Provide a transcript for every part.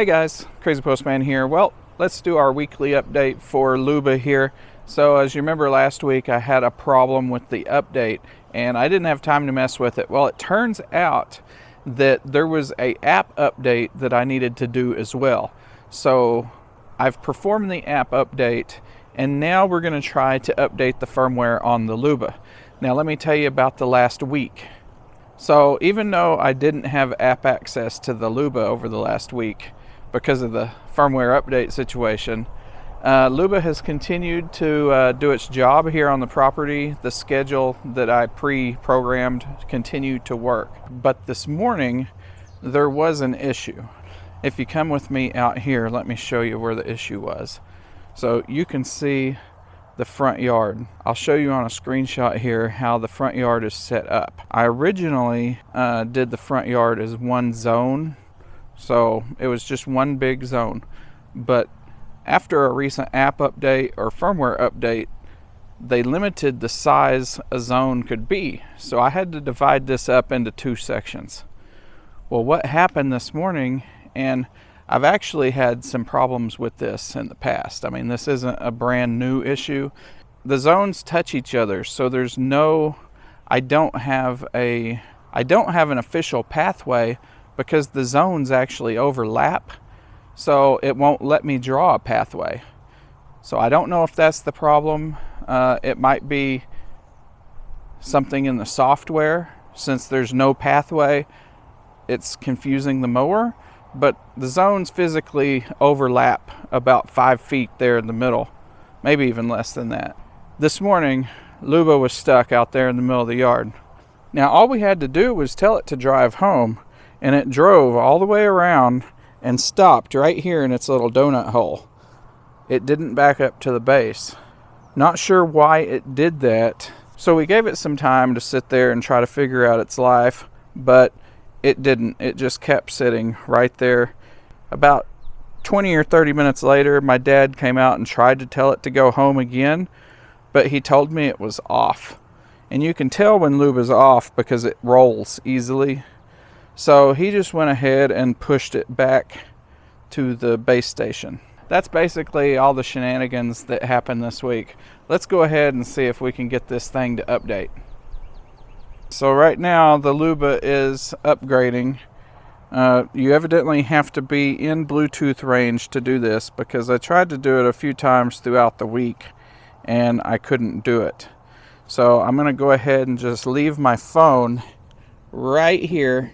Hey guys, Crazy Postman here. Well, let's do our weekly update for Luba here. So as you remember last week, I had a problem with the update and I didn't have time to mess with it. Well, it turns out that there was a app update that I needed to do as well. So I've performed the app update and now we're going to try to update the firmware on the Luba. Now let me tell you about the last week. So even though I didn't have app access to the Luba over the last week because of the firmware update situation, Luba has continued to do its job here on the property. The schedule that I pre-programmed continued to work. But this morning, there was an issue. If you come with me out here, let me show you where the issue was. So you can see the front yard. I'll show you on a screenshot here how the front yard is set up. I originally did the front yard as one zone, so it was just one big zone. But after a recent app update or firmware update, they limited the size a zone could be. So I had to divide this up into two sections. Well, what happened this morning, and I've actually had some problems with this in the past. I mean, this isn't a brand new issue. The zones touch each other, so there's no, I don't have an official pathway because the zones actually overlap, so it won't let me draw a pathway. So I don't know if that's the problem. It might be something in the software. Since there's no pathway, it's confusing the mower. But the zones physically overlap about 5 feet there in the middle, maybe even less than that. This morning, Luba was stuck out there in the middle of the yard. Now all we had to do was tell it to drive home, and it drove all the way around and stopped right here in its little donut hole. It didn't back up to the base. Not sure why it did that, so we gave it some time to sit there and try to figure out its life, but it didn't. It just kept sitting right there. About 20 or 30 minutes later, my dad came out and tried to tell it to go home again, but he told me it was off. And you can tell when Luba's off because it rolls easily. So he just went ahead and pushed it back to the base station. That's basically all the shenanigans that happened this week. Let's go ahead and see if we can get this thing to update. So right now the Luba is upgrading. You evidently have to be in Bluetooth range to do this because I tried to do it a few times throughout the week and I couldn't do it. So I'm going to go ahead and just leave my phone right here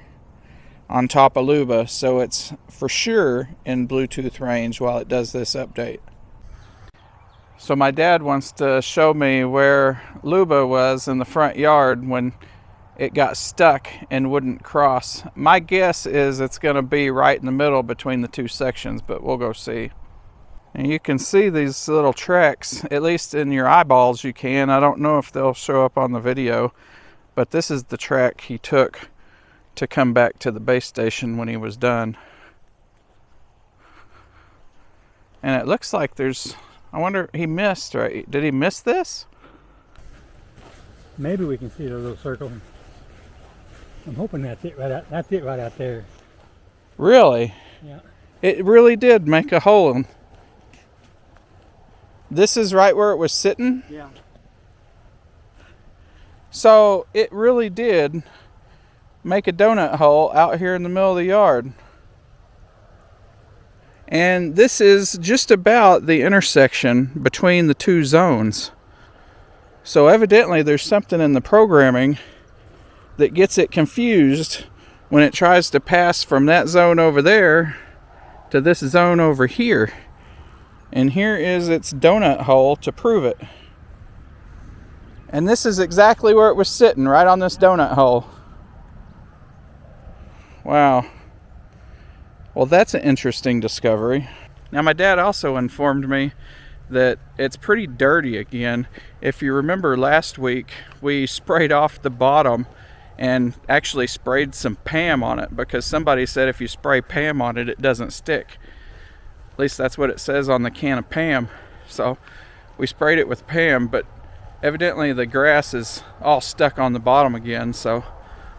on top of Luba so it's for sure in Bluetooth range while it does this update. So my dad wants to show me where Luba was in the front yard when it got stuck and wouldn't cross. My guess is it's going to be right in the middle between the two sections, but we'll go see. And you can see these little tracks, at least in your eyeballs you can. I don't know if they'll show up on the video, but this is the track he took to come back to the base station when he was done. And it looks like there's, I wonder, he missed, right? Did he miss this? Maybe we can see the little circle. I'm hoping that's it right out. That's it right out there. Really? Yeah. It really did make a hole. This is right where it was sitting? Yeah. So it really did make a donut hole out here in the middle of the yard. And this is just about the intersection between the two zones. So evidently there's something in the programming that gets it confused when it tries to pass from that zone over there to this zone over here. And here is its donut hole to prove it. And this is exactly where it was sitting, right on this donut hole. Wow. Well, that's an interesting discovery. Now my dad also informed me that it's pretty dirty again. If you remember last week, we sprayed off the bottom and actually sprayed some Pam on it because somebody said if you spray Pam on it, it doesn't stick. At least that's what it says on the can of Pam. So we sprayed it with Pam, but evidently the grass is all stuck on the bottom again. So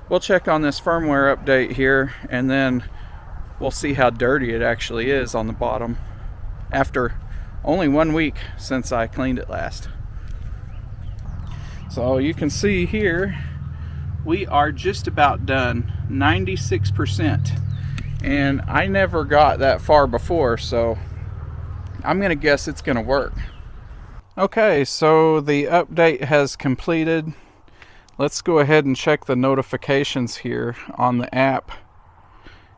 we'll check on this firmware update here and then we'll see how dirty it actually is on the bottom after only 1 week since I cleaned it last. So you can see here, we are just about done, 96%. And I never got that far before, so I'm gonna guess it's gonna work. Okay, so the update has completed. Let's go ahead and check the notifications here on the app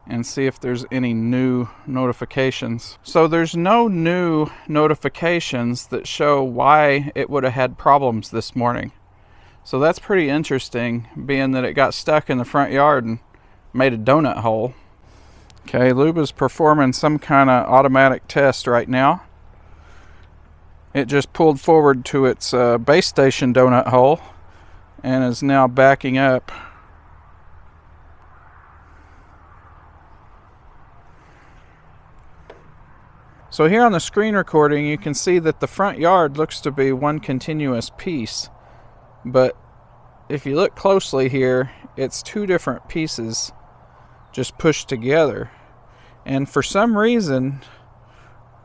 and see if there's any new notifications. So there's no new notifications that show why it would have had problems this morning. So that's pretty interesting, being that it got stuck in the front yard and made a donut hole. Okay, Luba's performing some kind of automatic test right now. It just pulled forward to its base station donut hole and is now backing up. So here on the screen recording, you can see that the front yard looks to be one continuous piece. But if you look closely here, it's two different pieces just pushed together. And for some reason,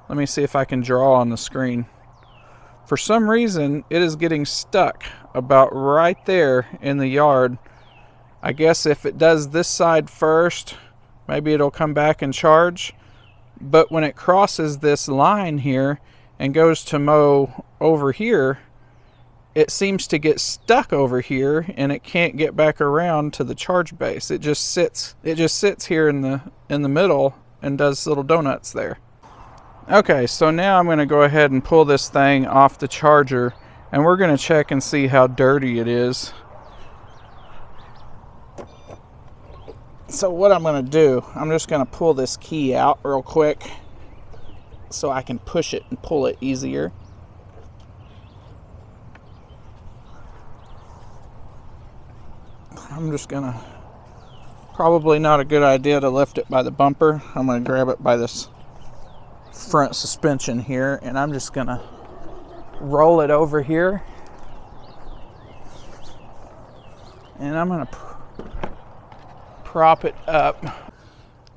let me see if I can draw on the screen. For some reason, it is getting stuck about right there in the yard. I guess if it does this side first, maybe it'll come back and charge. But when it crosses this line here and goes to mow over here, it seems to get stuck over here and it can't get back around to the charge base. It just sits here in the middle and does little donuts there. Okay, so now I'm going to go ahead and pull this thing off the charger and we're going to check and see how dirty it is. So what I'm going to do, I'm just going to pull this key out real quick so I can push it and pull it easier. I'm just going to, probably not a good idea to lift it by the bumper. I'm going to grab it by this front suspension here and I'm just going to roll it over here. And I'm going to prop it up.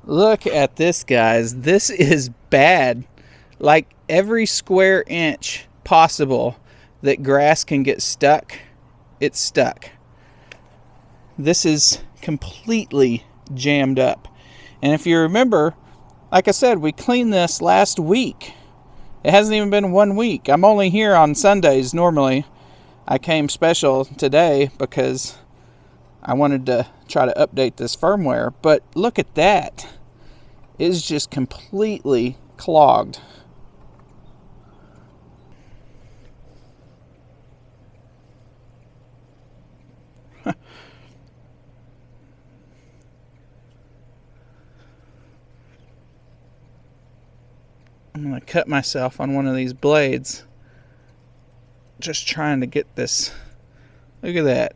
Look at this, guys. This is bad. Like every square inch possible that grass can get stuck, it's stuck. This is completely jammed up. And if you remember, like I said, we cleaned this last week. It hasn't even been 1 week. I'm only here on Sundays normally. I came special today because I wanted to try to update this firmware. But look at that. It's just completely clogged. I'm going to cut myself on one of these blades. Just trying to get this. Look at that.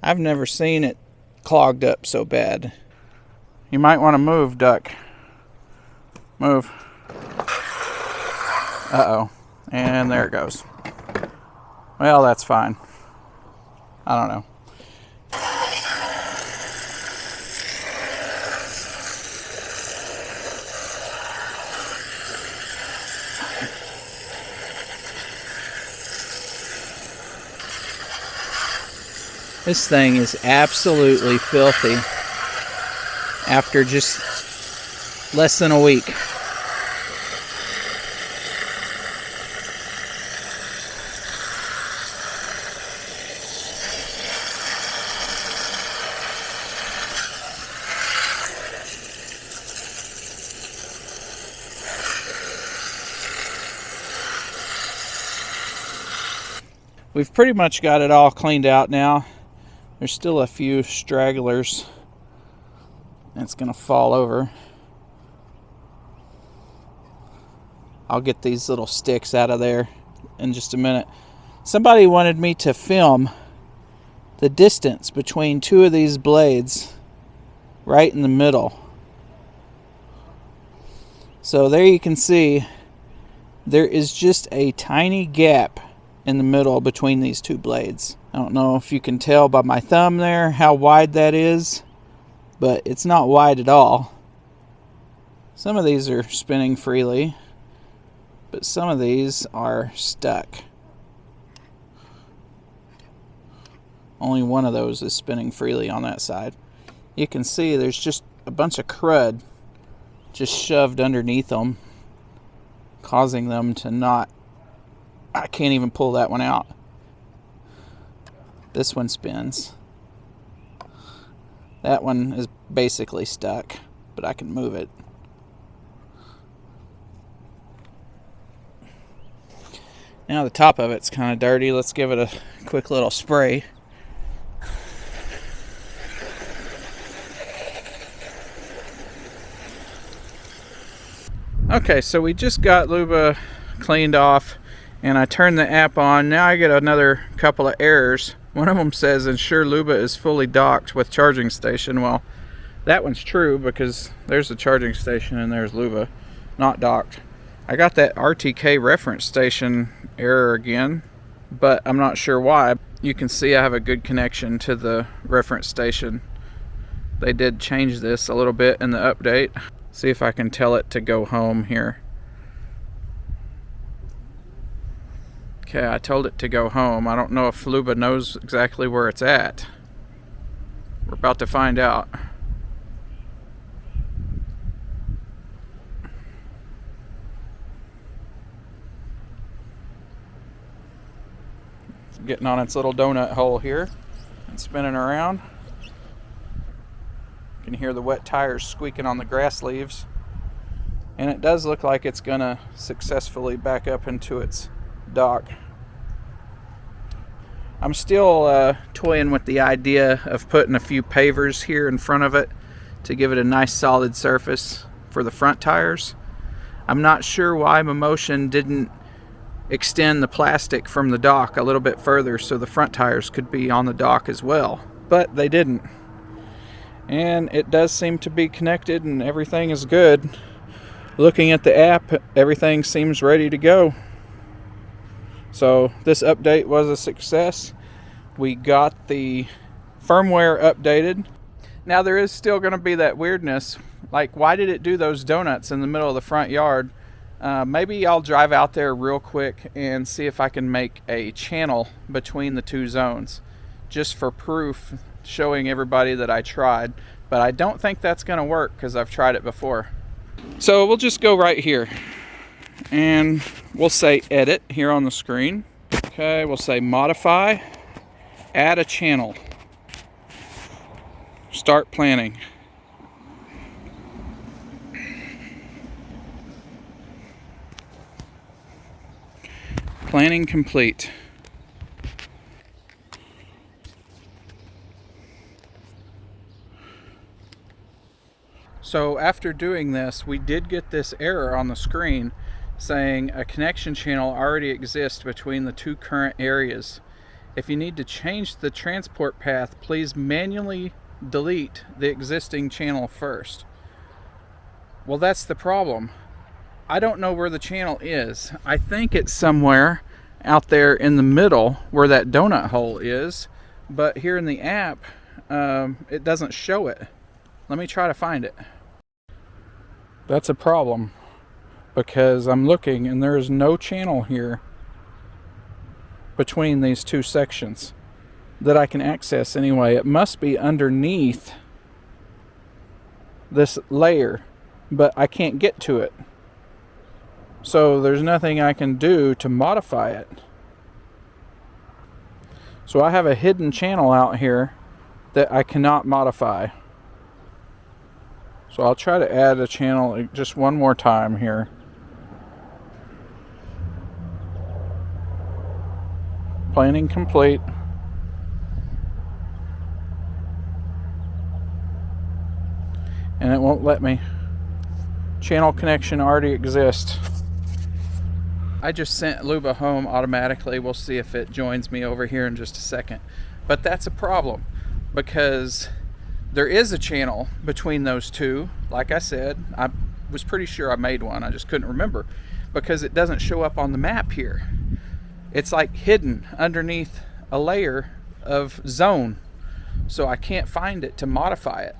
I've never seen it clogged up so bad. You might want to move, duck. Move. Uh-oh. And there it goes. Well, that's fine. I don't know. This thing is absolutely filthy after just less than a week. We've pretty much got it all cleaned out now. There's still a few stragglers. It's going to fall over. I'll get these little sticks out of there in just a minute. Somebody wanted me to film the distance between two of these blades right in the middle. So there you can see there is just a tiny gap in the middle between these two blades. I don't know if you can tell by my thumb there how wide that is, but it's not wide at all. Some of these are spinning freely, but some of these are stuck. Only one of those is spinning freely on that side. You can see there's just a bunch of crud just shoved underneath them, causing them to not... I can't even pull that one out. This one spins. That one is basically stuck, but I can move it. Now the top of it's kind of dirty. Let's give it a quick little spray. Okay, so we just got Luba cleaned off and I turned the app on. Now I get another couple of errors. One of them says ensure Luba is fully docked with charging station. Well, that one's true because there's the charging station and there's Luba, not docked. I got that RTK reference station error again, but I'm not sure why. You can see I have a good connection to the reference station. They did change this a little bit in the update. See if I can tell it to go home here. Okay, I told it to go home. I don't know if Luba knows exactly where it's at. We're about to find out. It's getting on its little donut hole here and spinning around. You can hear the wet tires squeaking on the grass leaves. And it does look like it's gonna successfully back up into its dock. I'm still toying with the idea of putting a few pavers here in front of it to give it a nice solid surface for the front tires. I'm not sure why Momotion didn't extend the plastic from the dock a little bit further so the front tires could be on the dock as well, but they didn't. And it does seem to be connected and everything is good. Looking at the app, everything seems ready to go. So this update was a success. We got the firmware updated. Now there is still going to be that weirdness, like why did it do those donuts in the middle of the front yard? Maybe I'll drive out there real quick and see if I can make a channel between the two zones, just for proof, showing everybody that I tried. But I don't think that's going to work because I've tried it before. So we'll just go right here and we'll say edit here on the screen. Okay, we'll say modify, add a channel, start planning. Planning complete. So after doing this, we did get this error on the screen saying a connection channel already exists between the two current areas. If you need to change the transport path, please manually delete the existing channel first. Well, that's the problem. I don't know where the channel is. I think it's somewhere out there in the middle where that donut hole is, but here in the app, it doesn't show it. Let me try to find it. That's a problem because I'm looking and there is no channel here between these two sections that I can access anyway. It must be underneath this layer, but I can't get to it. So there's nothing I can do to modify it. So I have a hidden channel out here that I cannot modify. So I'll try to add a channel just one more time here. Planning complete. And it won't let me. Channel connection already exists. I just sent Luba home automatically. We'll see if it joins me over here in just a second. But that's a problem because there is a channel between those two. Like I said, I was pretty sure I made one. I just couldn't remember because it doesn't show up on the map here. It's like hidden underneath a layer of zone. So I can't find it to modify it.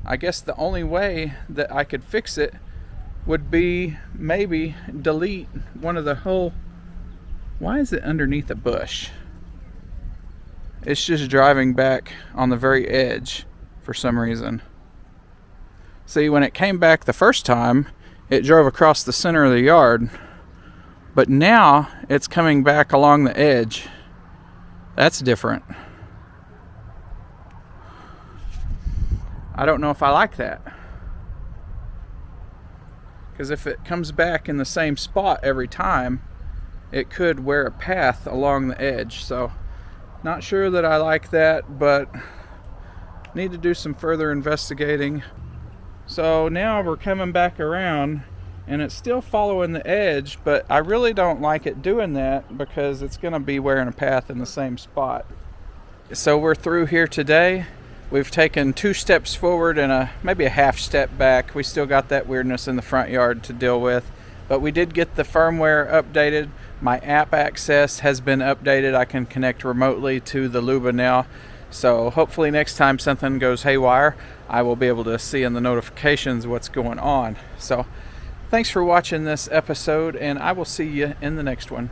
I guess the only way that I could fix it would be maybe delete one of the whole... Why is it underneath a bush? It's just driving back on the very edge for some reason. See, when it came back the first time, it drove across the center of the yard, but now it's coming back along the edge. That's different. I don't know if I like that. Because if it comes back in the same spot every time, it could wear a path along the edge. So, not sure that I like that, but need to do some further investigating. So now we're coming back around and it's still following the edge, but I really don't like it doing that because it's going to be wearing a path in the same spot. So we're through here today. We've taken 2 steps forward and maybe a half step back. We still got that weirdness in the front yard to deal with, but we did get the firmware updated. My app access has been updated. I can connect remotely to the Luba now. So hopefully next time something goes haywire, I will be able to see in the notifications what's going on. So thanks for watching this episode, and I will see you in the next one.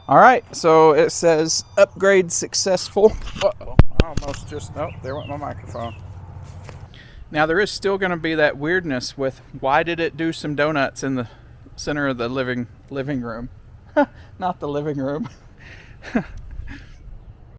All right, so it says upgrade successful. Uh-oh, I almost just, oh, there went my microphone. Now there is still going to be that weirdness with why did it do some donuts in the center of the living room? Not the living room.